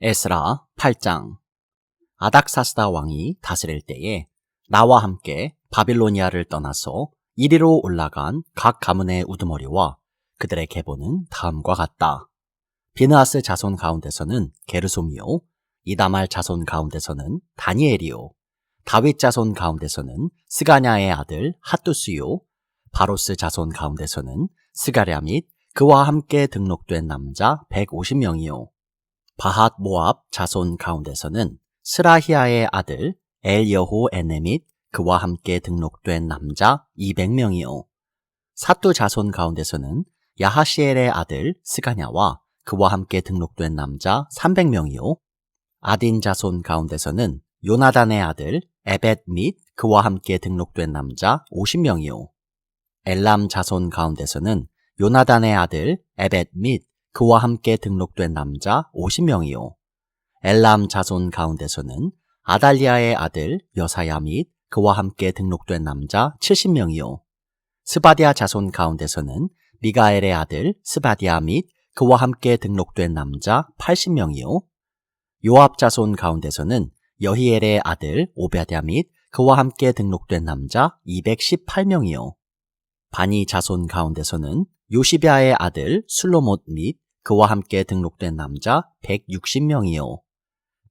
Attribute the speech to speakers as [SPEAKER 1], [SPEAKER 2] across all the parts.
[SPEAKER 1] 에스라 8장. 아닥사스다 왕이 다스릴 때에 나와 함께 바빌로니아를 떠나서 이리로 올라간 각 가문의 우두머리와 그들의 계보는 다음과 같다. 비느하스 자손 가운데서는 게르솜이요, 이다말 자손 가운데서는 다니엘이요, 다윗 자손 가운데서는 스가냐의 아들 핫두스요, 바로스 자손 가운데서는 스가랴 및 그와 함께 등록된 남자 150명이요, 바핫 모압 자손 가운데서는 스라히아의 아들 엘여호에네 및 그와 함께 등록된 남자 200명이요. 사뚜 자손 가운데서는 야하시엘의 아들 스가냐와 그와 함께 등록된 남자 300명이요. 아딘 자손 가운데서는 요나단의 아들 에벳 및 그와 함께 등록된 남자 50명이요. 엘람 자손 가운데서는 요나단의 아들 에벳 및 그와 함께 등록된 남자 50명이요. 엘람 자손 가운데서는 아달리아의 아들 여사야 및 그와 함께 등록된 남자 70명이요. 스바디아 자손 가운데서는 미가엘의 아들 스바디아 및 그와 함께 등록된 남자 80명이요. 요압 자손 가운데서는 여히엘의 아들 오베드야 및 그와 함께 등록된 남자 218명이요. 바니 자손 가운데서는 요시비아의 아들 술로못 및 그와 함께 등록된 남자 160명이요.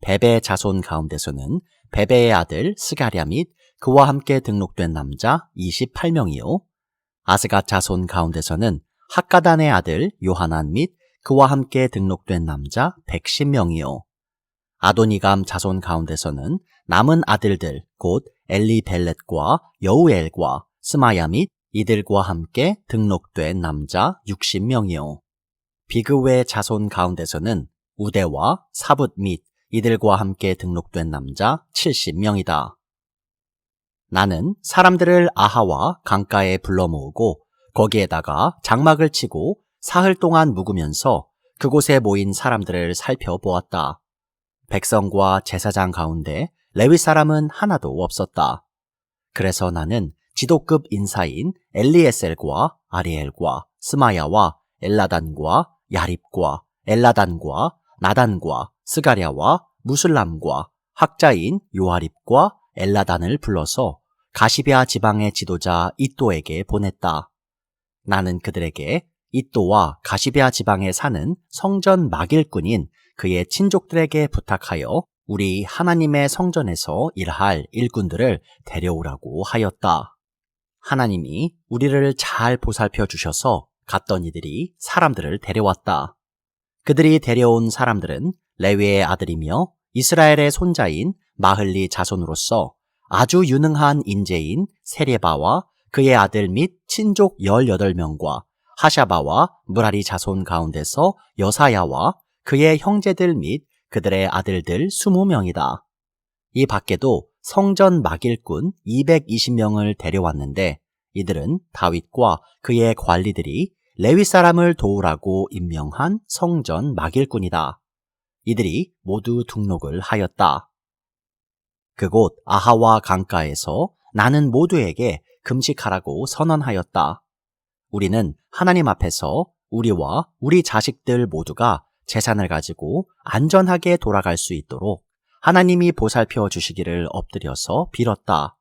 [SPEAKER 1] 베베 자손 가운데서는 베베의 아들 스가랴 및 그와 함께 등록된 남자 28명이요. 아스갓 자손 가운데서는 학가단의 아들 요하난 및 그와 함께 등록된 남자 110명이요. 아도니감 자손 가운데서는 남은 아들들 곧 엘리벨렛과 여우엘과 스마야 및 이들과 함께 등록된 남자 60명이요. 비그웨 자손 가운데서는 우데와 사붓 및 이들과 함께 등록된 남자 70명이다. 나는 사람들을 아하와 강가에 불러 모으고 거기에다가 장막을 치고 사흘 동안 묵으면서 그곳에 모인 사람들을 살펴보았다. 백성과 제사장 가운데 레위 사람은 하나도 없었다. 그래서 나는 지도급 인사인 엘리에셀과 아리엘과 스마야와 엘라단과 야립과 엘라단과 나단과 스가랴와 무슬람과 학자인 요아립과 엘라단을 불러서 가시베아 지방의 지도자 이또에게 보냈다. 나는 그들에게 이또와 가시베아 지방에 사는 성전 막일꾼인 그의 친족들에게 부탁하여 우리 하나님의 성전에서 일할 일꾼들을 데려오라고 하였다. 하나님이 우리를 잘 보살펴 주셔서 갔던 이들이 사람들을 데려왔다. 그들이 데려온 사람들은 레위의 아들이며 이스라엘의 손자인 마흘리 자손으로서 아주 유능한 인재인 세레바와 그의 아들 및 친족 18명과 하샤바와 무라리 자손 가운데서 여사야와 그의 형제들 및 그들의 아들들 20명이다. 이 밖에도 성전 막일꾼 220명을 데려왔는데 이들은 다윗과 그의 관리들이 레위 사람을 도우라고 임명한 성전 막일꾼이다. 이들이 모두 등록을 하였다. 그곳 아하와 강가에서 나는 모두에게 금식하라고 선언하였다. 우리는 하나님 앞에서 우리와 우리 자식들 모두가 재산을 가지고 안전하게 돌아갈 수 있도록 하나님이 보살펴 주시기를 엎드려서 빌었다.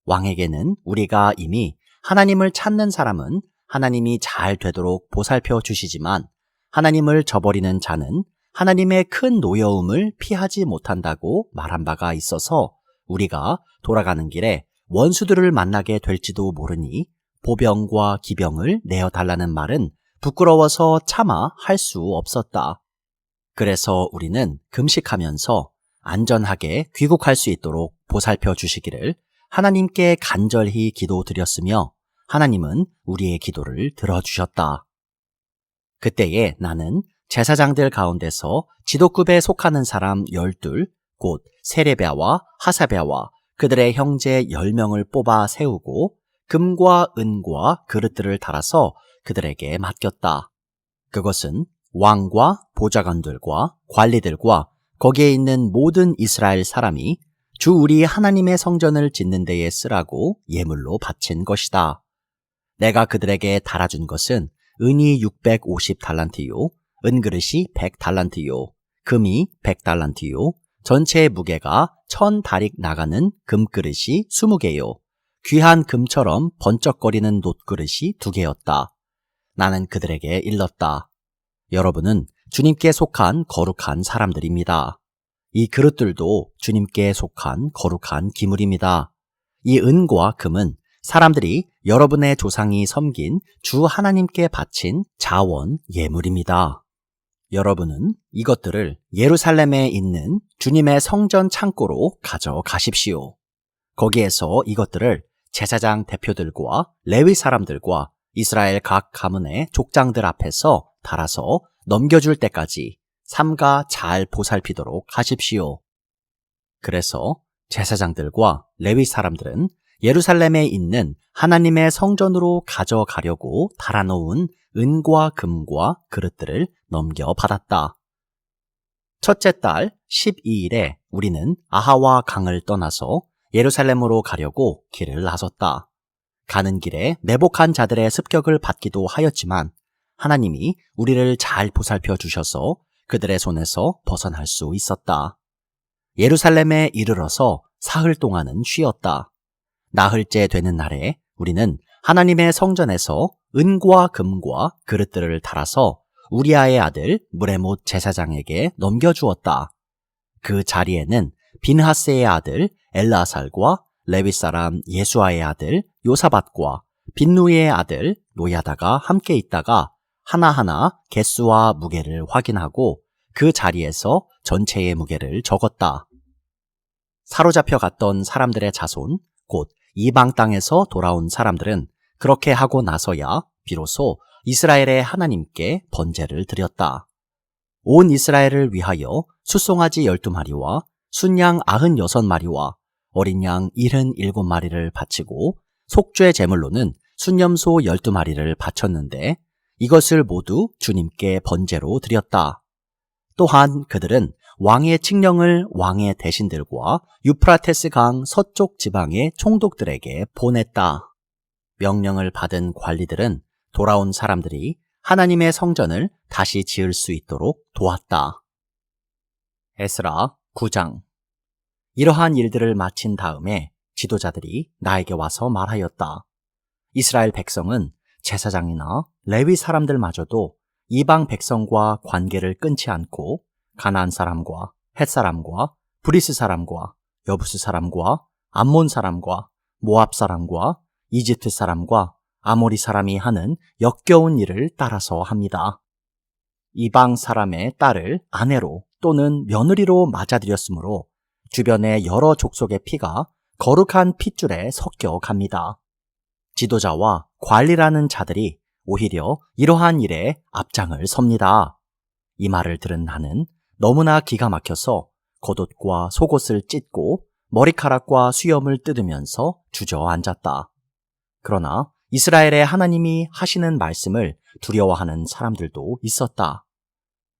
[SPEAKER 1] 왕에게는 우리가 이미 하나님을 찾는 사람은 하나님이 잘 되도록 보살펴 주시지만 하나님을 저버리는 자는 하나님의 큰 노여움을 피하지 못한다고 말한 바가 있어서 우리가 돌아가는 길에 원수들을 만나게 될지도 모르니 보병과 기병을 내어달라는 말은 부끄러워서 차마 할 수 없었다. 그래서 우리는 금식하면서 안전하게 귀국할 수 있도록 보살펴 주시기를 하나님께 간절히 기도드렸으며 하나님은 우리의 기도를 들어주셨다. 그때에 나는 제사장들 가운데서 지도급에 속하는 사람 12, 곧 세레베와 하사베와 그들의 형제 10명을 뽑아 세우고 금과 은과 그릇들을 달아서 그들에게 맡겼다. 그것은 왕과 보좌관들과 관리들과 거기에 있는 모든 이스라엘 사람이 주 우리 하나님의 성전을 짓는 데에 쓰라고 예물로 바친 것이다. 내가 그들에게 달아준 것은 은이 650달란트요, 은그릇이 100달란트요, 금이 100달란트요. 전체의 무게가 1000다릭 나가는 금그릇이 20개요. 귀한 금처럼 번쩍거리는 놋그릇이 2개였다. 나는 그들에게 일렀다. 여러분은 주님께 속한 거룩한 사람들입니다. 이 그릇들도 주님께 속한 거룩한 기물입니다. 이 은과 금은 사람들이 여러분의 조상이 섬긴 주 하나님께 바친 자원 예물입니다. 여러분은 이것들을 예루살렘에 있는 주님의 성전 창고로 가져가십시오. 거기에서 이것들을 제사장 대표들과 레위 사람들과 이스라엘 각 가문의 족장들 앞에서 달아서 넘겨줄 때까지 삼가 잘 보살피도록 하십시오. 그래서 제사장들과 레위 사람들은 예루살렘에 있는 하나님의 성전으로 가져가려고 달아놓은 은과 금과 그릇들을 넘겨받았다. 첫째 달 12일에 우리는 아하와 강을 떠나서 예루살렘으로 가려고 길을 나섰다. 가는 길에 매복한 자들의 습격을 받기도 하였지만 하나님이 우리를 잘 보살펴 주셔서 그들의 손에서 벗어날 수 있었다. 예루살렘에 이르러서 사흘 동안은 쉬었다. 나흘째 되는 날에 우리는 하나님의 성전에서 은과 금과 그릇들을 달아서 우리아의 아들 무레못 제사장에게 넘겨주었다. 그 자리에는 빈하스의 아들 엘라살과 레위 사람 예수아의 아들 요사밧과 빈누이의 아들 노야다가 함께 있다가 하나하나 개수와 무게를 확인하고 그 자리에서 전체의 무게를 적었다. 사로잡혀 갔던 사람들의 자손, 곧 이방 땅에서 돌아온 사람들은 그렇게 하고 나서야 비로소 이스라엘의 하나님께 번제를 드렸다. 온 이스라엘을 위하여 숫송아지 12마리와 순양 96마리와 어린 양 77마리를 바치고 속죄 제물로는 순염소 12마리를 바쳤는데 이것을 모두 주님께 번제로 드렸다. 또한 그들은 왕의 칙령을 왕의 대신들과 유프라테스 강 서쪽 지방의 총독들에게 보냈다. 명령을 받은 관리들은 돌아온 사람들이 하나님의 성전을 다시 지을 수 있도록 도왔다. 에스라 9장. 이러한 일들을 마친 다음에 지도자들이 나에게 와서 말하였다. 이스라엘 백성은 제사장이나 레위 사람들마저도 이방 백성과 관계를 끊지 않고 가나안 사람과 헷 사람과 브리스 사람과 여부스 사람과 암몬 사람과 모압 사람과 이집트 사람과 아모리 사람이 하는 역겨운 일을 따라서 합니다. 이방 사람의 딸을 아내로 또는 며느리로 맞아들였으므로 주변의 여러 족속의 피가 거룩한 핏줄에 섞여 갑니다. 지도자와 관리라는 자들이 오히려 이러한 일에 앞장을 섭니다. 이 말을 들은 나는 너무나 기가 막혀서 겉옷과 속옷을 찢고 머리카락과 수염을 뜯으면서 주저앉았다. 그러나 이스라엘의 하나님이 하시는 말씀을 두려워하는 사람들도 있었다.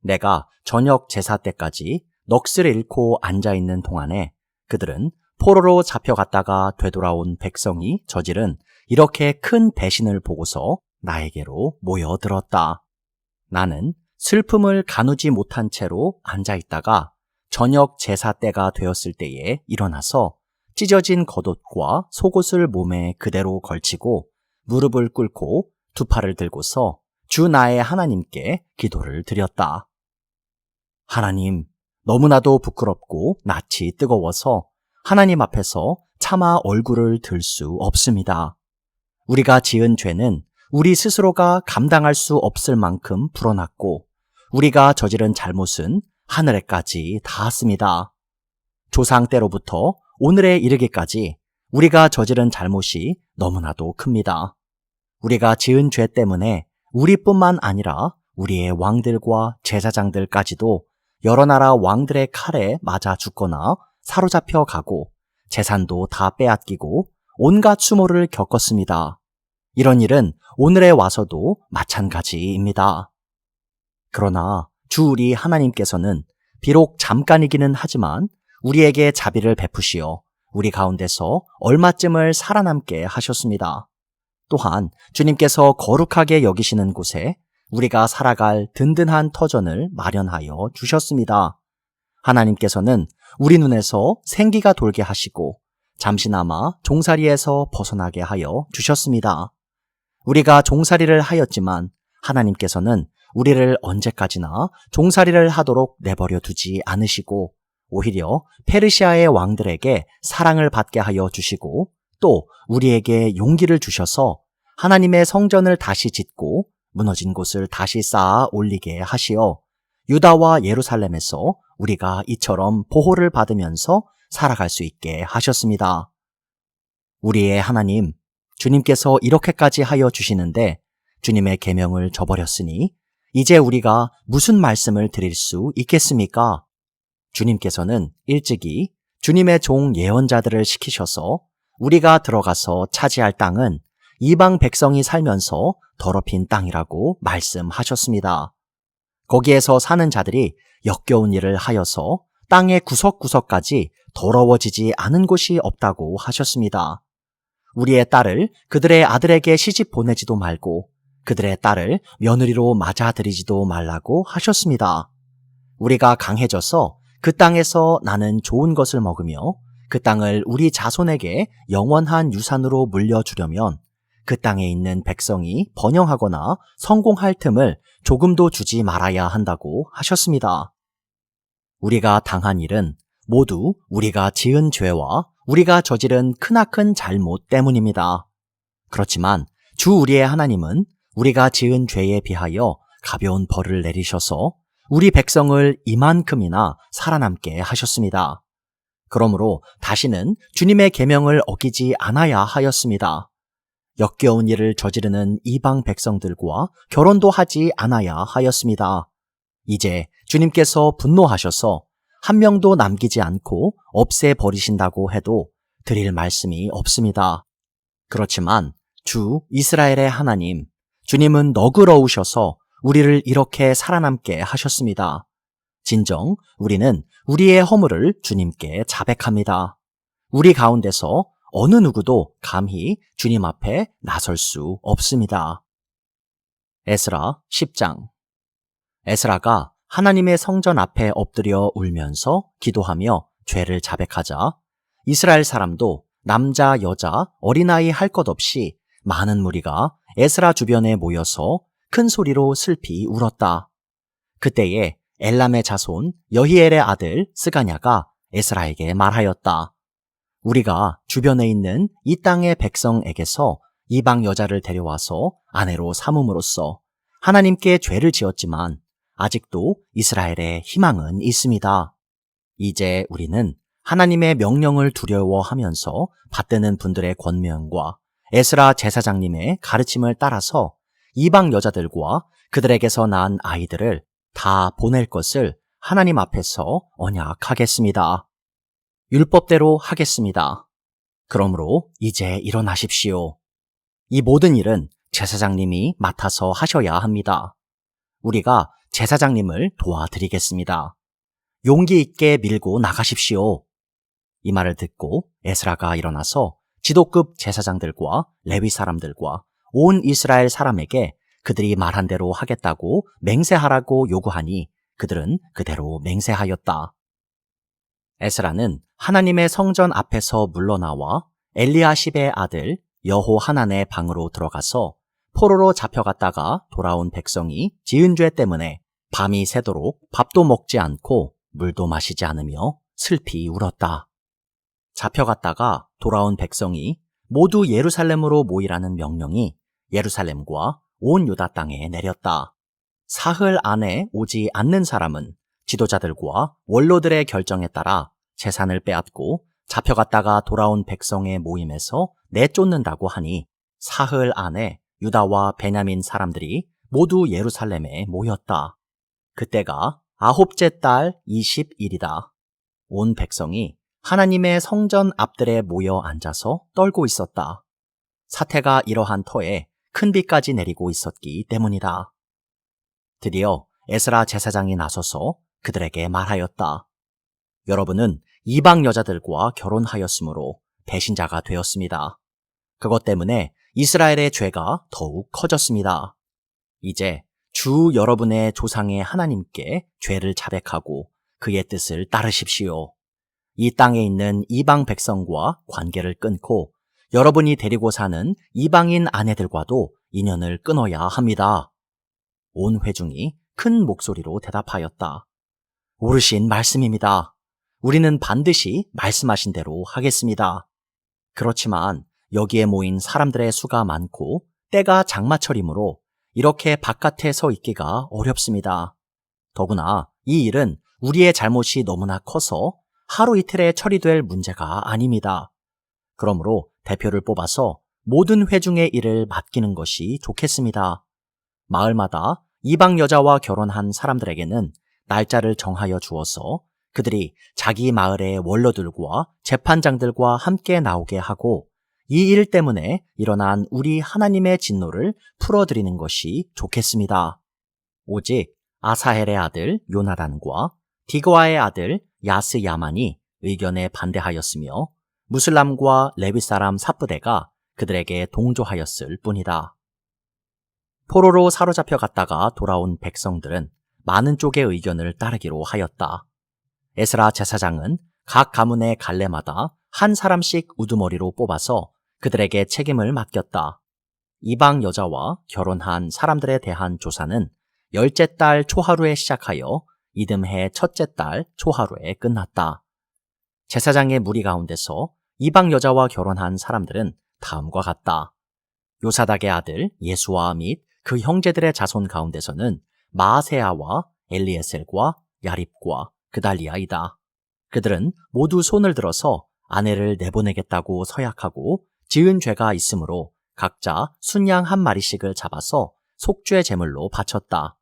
[SPEAKER 1] 내가 저녁 제사 때까지 넋을 잃고 앉아있는 동안에 그들은 포로로 잡혀갔다가 되돌아온 백성이 저지른 이렇게 큰 배신을 보고서 나에게로 모여들었다. 나는 슬픔을 가누지 못한 채로 앉아있다가 저녁 제사 때가 되었을 때에 일어나서 찢어진 겉옷과 속옷을 몸에 그대로 걸치고 무릎을 꿇고 두 팔을 들고서 주 나의 하나님께 기도를 드렸다. 하나님, 너무나도 부끄럽고 낯이 뜨거워서 하나님 앞에서 차마 얼굴을 들 수 없습니다. 우리가 지은 죄는 우리 스스로가 감당할 수 없을 만큼 불어났고 우리가 저지른 잘못은 하늘에까지 닿았습니다. 조상 때로부터 오늘에 이르기까지 우리가 저지른 잘못이 너무나도 큽니다. 우리가 지은 죄 때문에 우리뿐만 아니라 우리의 왕들과 제사장들까지도 여러 나라 왕들의 칼에 맞아 죽거나 사로잡혀 가고 재산도 다 빼앗기고 온갖 수모를 겪었습니다. 이런 일은 오늘에 와서도 마찬가지입니다. 그러나 주 우리 하나님께서는 비록 잠깐이기는 하지만 우리에게 자비를 베푸시어 우리 가운데서 얼마쯤을 살아남게 하셨습니다. 또한 주님께서 거룩하게 여기시는 곳에 우리가 살아갈 든든한 터전을 마련하여 주셨습니다. 하나님께서는 우리 눈에서 생기가 돌게 하시고 잠시나마 종살이에서 벗어나게 하여 주셨습니다. 우리가 종살이를 하였지만 하나님께서는 우리를 언제까지나 종살이를 하도록 내버려 두지 않으시고 오히려 페르시아의 왕들에게 사랑을 받게 하여 주시고 또 우리에게 용기를 주셔서 하나님의 성전을 다시 짓고 무너진 곳을 다시 쌓아 올리게 하시어 유다와 예루살렘에서 우리가 이처럼 보호를 받으면서 살아갈 수 있게 하셨습니다. 우리의 하나님, 주님께서 이렇게까지 하여 주시는데 주님의 계명을 저버렸으니 이제 우리가 무슨 말씀을 드릴 수 있겠습니까? 주님께서는 일찍이 주님의 종 예언자들을 시키셔서 우리가 들어가서 차지할 땅은 이방 백성이 살면서 더럽힌 땅이라고 말씀하셨습니다. 거기에서 사는 자들이 역겨운 일을 하여서 땅의 구석구석까지 더러워지지 않은 곳이 없다고 하셨습니다. 우리의 딸을 그들의 아들에게 시집 보내지도 말고 그들의 딸을 며느리로 맞아들이지도 말라고 하셨습니다. 우리가 강해져서 그 땅에서 나는 좋은 것을 먹으며 그 땅을 우리 자손에게 영원한 유산으로 물려주려면 그 땅에 있는 백성이 번영하거나 성공할 틈을 조금도 주지 말아야 한다고 하셨습니다. 우리가 당한 일은 모두 우리가 지은 죄와 우리가 저지른 크나큰 잘못 때문입니다. 그렇지만 주 우리의 하나님은 우리가 지은 죄에 비하여 가벼운 벌을 내리셔서 우리 백성을 이만큼이나 살아남게 하셨습니다. 그러므로 다시는 주님의 계명을 어기지 않아야 하였습니다. 역겨운 일을 저지르는 이방 백성들과 결혼도 하지 않아야 하였습니다. 이제 주님께서 분노하셔서 한 명도 남기지 않고 없애버리신다고 해도 드릴 말씀이 없습니다. 그렇지만 주 이스라엘의 하나님, 주님은 너그러우셔서 우리를 이렇게 살아남게 하셨습니다. 진정 우리는 우리의 허물을 주님께 자백합니다. 우리 가운데서 어느 누구도 감히 주님 앞에 나설 수 없습니다. 에스라 10장. 에스라가 하나님의 성전 앞에 엎드려 울면서 기도하며 죄를 자백하자 이스라엘 사람도 남자, 여자, 어린아이 할 것 없이 많은 무리가 에스라 주변에 모여서 큰 소리로 슬피 울었다. 그때에 엘람의 자손 여히엘의 아들 스가냐가 에스라에게 말하였다. 우리가 주변에 있는 이 땅의 백성에게서 이방 여자를 데려와서 아내로 삼음으로써 하나님께 죄를 지었지만 아직도 이스라엘에 희망은 있습니다. 이제 우리는 하나님의 명령을 두려워하면서 받드는 분들의 권면과 에스라 제사장님의 가르침을 따라서 이방 여자들과 그들에게서 난 아이들을 다 보낼 것을 하나님 앞에서 언약하겠습니다. 율법대로 하겠습니다. 그러므로 이제 일어나십시오. 이 모든 일은 제사장님이 맡아서 하셔야 합니다. 우리가 제사장님을 도와드리겠습니다. 용기 있게 밀고 나가십시오. 이 말을 듣고 에스라가 일어나서 지도급 제사장들과 레위 사람들과 온 이스라엘 사람에게 그들이 말한 대로 하겠다고 맹세하라고 요구하니 그들은 그대로 맹세하였다. 에스라는 하나님의 성전 앞에서 물러나와 엘리야십의 아들 여호하난의 방으로 들어가서 포로로 잡혀갔다가 돌아온 백성이 지은 죄 때문에 밤이 새도록 밥도 먹지 않고 물도 마시지 않으며 슬피 울었다. 잡혀갔다가 돌아온 백성이 모두 예루살렘으로 모이라는 명령이 예루살렘과 온 유다 땅에 내렸다. 사흘 안에 오지 않는 사람은 지도자들과 원로들의 결정에 따라 재산을 빼앗고 잡혀갔다가 돌아온 백성의 모임에서 내쫓는다고 하니 사흘 안에 유다와 베냐민 사람들이 모두 예루살렘에 모였다. 그때가 아홉째 달 20일이다. 온 백성이 하나님의 성전 앞들에 모여 앉아서 떨고 있었다. 사태가 이러한 터에 큰 비까지 내리고 있었기 때문이다. 드디어 에스라 제사장이 나서서 그들에게 말하였다. 여러분은 이방 여자들과 결혼하였으므로 배신자가 되었습니다. 그것 때문에 이스라엘의 죄가 더욱 커졌습니다. 이제 주 여러분의 조상의 하나님께 죄를 자백하고 그의 뜻을 따르십시오. 이 땅에 있는 이방 백성과 관계를 끊고 여러분이 데리고 사는 이방인 아내들과도 인연을 끊어야 합니다. 온 회중이 큰 목소리로 대답하였다. 옳으신 말씀입니다. 우리는 반드시 말씀하신 대로 하겠습니다. 그렇지만 여기에 모인 사람들의 수가 많고 때가 장마철이므로 이렇게 바깥에 서 있기가 어렵습니다. 더구나 이 일은 우리의 잘못이 너무나 커서 하루 이틀에 처리될 문제가 아닙니다. 그러므로 대표를 뽑아서 모든 회중의 일을 맡기는 것이 좋겠습니다. 마을마다 이방 여자와 결혼한 사람들에게는 날짜를 정하여 주어서 그들이 자기 마을의 원로들과 재판장들과 함께 나오게 하고 이 일 때문에 일어난 우리 하나님의 진노를 풀어드리는 것이 좋겠습니다. 오직 아사헬의 아들 요나단과 디거아의 아들 야스야만이 의견에 반대하였으며 무슬람과 레위 사람 삽부대가 그들에게 동조하였을 뿐이다. 포로로 사로잡혀 갔다가 돌아온 백성들은 많은 쪽의 의견을 따르기로 하였다. 에스라 제사장은 각 가문의 갈래마다 한 사람씩 우두머리로 뽑아서 그들에게 책임을 맡겼다. 이방 여자와 결혼한 사람들에 대한 조사는 열째 달 초하루에 시작하여 이듬해 첫째 달 초하루에 끝났다. 제사장의 무리 가운데서 이방 여자와 결혼한 사람들은 다음과 같다. 요사닥의 아들 예수아 및 그 형제들의 자손 가운데서는 마아세아와 엘리에셀과 야립과 그달리아이다. 그들은 모두 손을 들어서 아내를 내보내겠다고 서약하고 지은 죄가 있으므로 각자 순양 한 마리씩을 잡아서 속죄 제물로 바쳤다.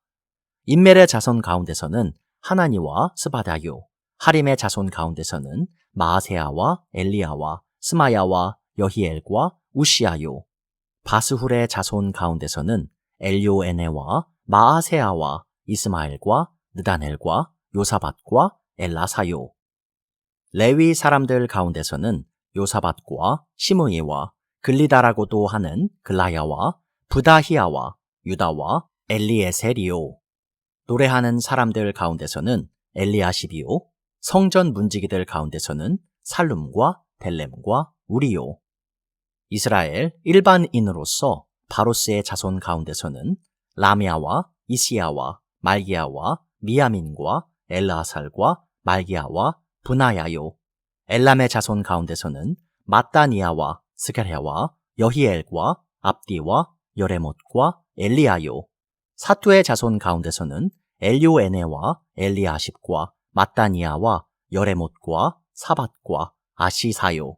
[SPEAKER 1] 인멜의 자손 가운데서는 하나니와 스바다요, 하림의 자손 가운데서는 마아세아와 엘리야와 스마야와 여히엘과 우시아요, 바스훌의 자손 가운데서는 엘요에네와 마아세아와 이스마엘과 느다넬과 요사밧과 엘라사요. 레위 사람들 가운데서는 요사밧과 시므이와 글리다라고도 하는 글라야와 부다히야와 유다와 엘리에셀이요. 노래하는 사람들 가운데서는 엘리아십이요. 성전 문지기들 가운데서는 살룸과 델렘과 우리요. 이스라엘 일반인으로서 바로스의 자손 가운데서는 라미아와 이시야와 말기야와 미야민과 엘라살과 말기야와 분하야요. 엘람의 자손 가운데서는 마따니아와 스가랴와 여히엘과 압디와 여레못과 엘리야요. 사투의 자손 가운데서는 엘요에네와 엘리아십과 마따니아와 여레못과 사밧과 아시사요.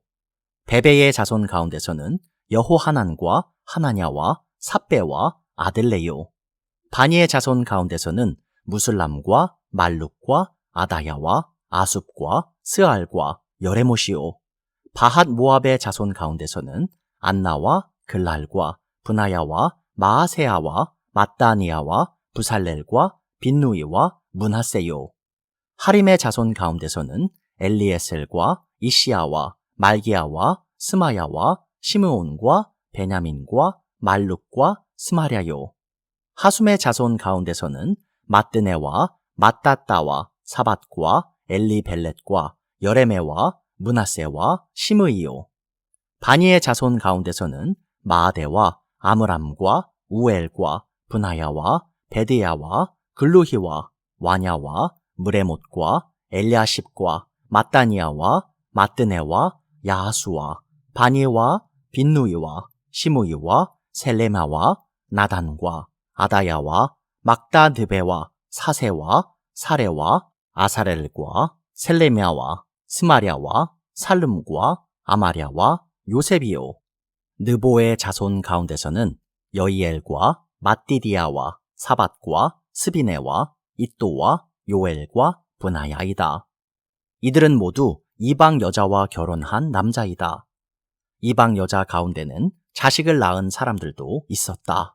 [SPEAKER 1] 베베의 자손 가운데서는 여호하난과 하나냐와 삽베와 아들레요. 바니의 자손 가운데서는 무슬람과 말룩과 아다야와 아숲과 스알과 여레못이요. 바핫 모압의 자손 가운데서는 안나와 글랄과 분하야와 마아세아와 마따니아와 부살렐과 빈누이와 문하세요. 하림의 자손 가운데서는 엘리에셀과 이시야와 말기야와 스마야와 시므온과 베냐민과 말룩과 스마랴요. 하숨의 자손 가운데서는 마뜨네와 마따따와 사밧과 엘리벨렛과 여레메와 문하세와 시므이요. 바니의 자손 가운데서는 마아데와 아므람과 우엘과 분하야와 베드야와 글루히와 와냐와 무레못과 엘리아십과 마따니아와 마뜨네와 야하수와 바니와 빈누이와 시므이와 셀레마와 나단과 아다야와 막다드베와 사세와 사레와 아사렐과 셀레미아와 스마랴와 살룸과 아마랴와 요셉이요. 느보의 자손 가운데서는 여이엘과 마띠디아와 사밧과 스비네와 잇도와 요엘과 분하야이다. 이들은 모두 이방 여자와 결혼한 남자이다. 이방 여자 가운데는 자식을 낳은 사람들도 있었다.